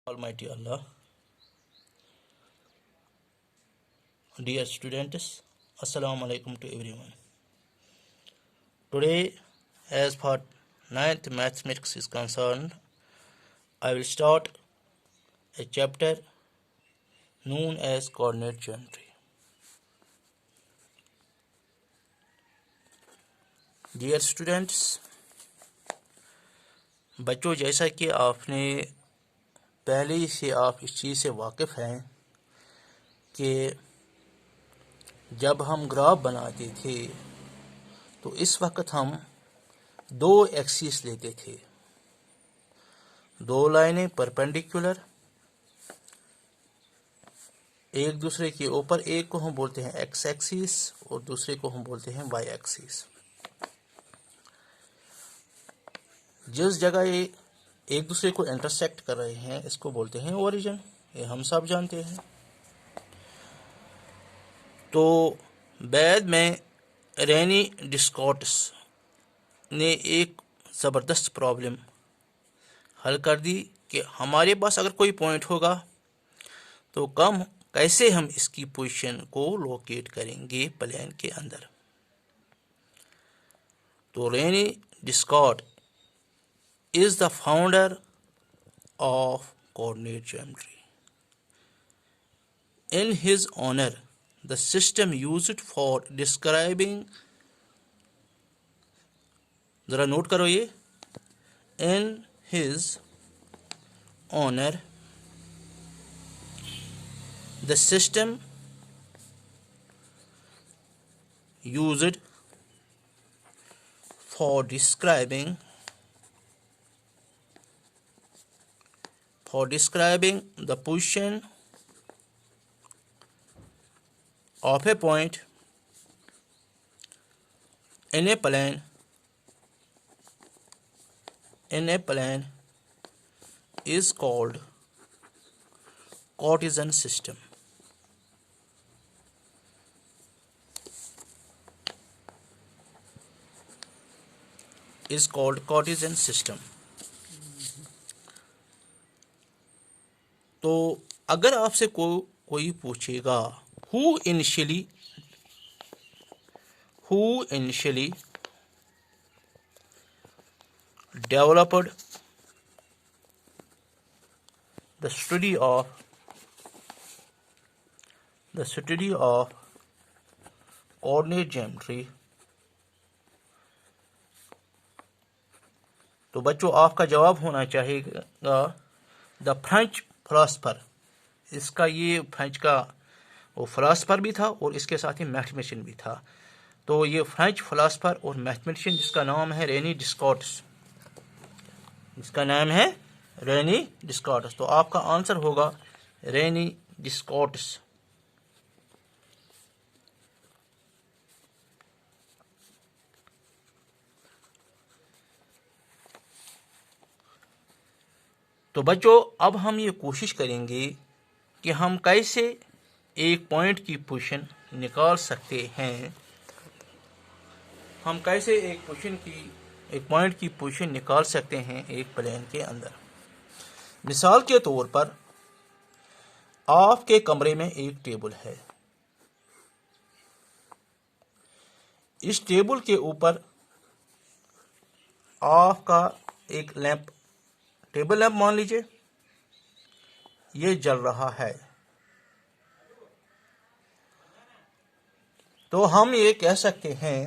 Almighty Allah. Dear students, Assalamu alaikum to everyone. Today, as far 9th mathematics is concerned, I will start a chapter known as coordinate geometry. Dear students, बच्चों, जैसा कि आपने पहले से आप इस चीज़ से वाकिफ़ हैं कि जब हम ग्राफ बनाते थे तो इस वक्त हम दो एक्सिस लेते थे, दो लाइनें परपेंडिकुलर एक दूसरे के ऊपर। एक को हम बोलते हैं एक्स एक्सिस और दूसरे को हम बोलते हैं वाई एक्सिस। जिस जगह ये एक दूसरे को इंटरसेक्ट कर रहे हैं इसको बोलते हैं ओरिजिन, ये हम सब जानते हैं। तो बाद में रेनी डिस्कॉर्ट्स ने एक ज़बरदस्त प्रॉब्लम हल कर दी कि हमारे पास अगर कोई पॉइंट होगा तो कैसे हम इसकी पोजीशन को लोकेट करेंगे प्लेन के अंदर। तो रेनी डिस्कॉर्ट is the founder of coordinate geometry. In his honor, the system used for describing, जरा नोट करो ये, in his honor, the system used for describing the position of a point in a plane is called Cartesian system. तो अगर आपसे कोई पूछेगा who initially developed the study of coordinate geometry, तो बच्चों आपका जवाब होना चाहिएगा द फ्रेंच फिलासफर। इसका ये फ्रेंच का वो फिलासफर भी था और इसके साथ ही मैथमेटिशियन भी था। तो ये फ्रेंच फिलासफर और मैथमेटिशियन जिसका नाम है रेनी डिस्कॉर्ट्स, तो आपका आंसर होगा रेनी डिस्कॉर्ट्स। तो बच्चों अब हम ये कोशिश करेंगे कि हम कैसे एक पॉइंट की पोजीशन निकाल सकते हैं। हम कैसे एक पॉइंट की पोजीशन निकाल सकते हैं एक प्लेन के अंदर। मिसाल के तौर पर आपके कमरे में एक टेबल है, इस टेबल के ऊपर आपका एक टेबल लैंप मान लीजिए ये जल रहा है। तो हम ये कह सकते हैं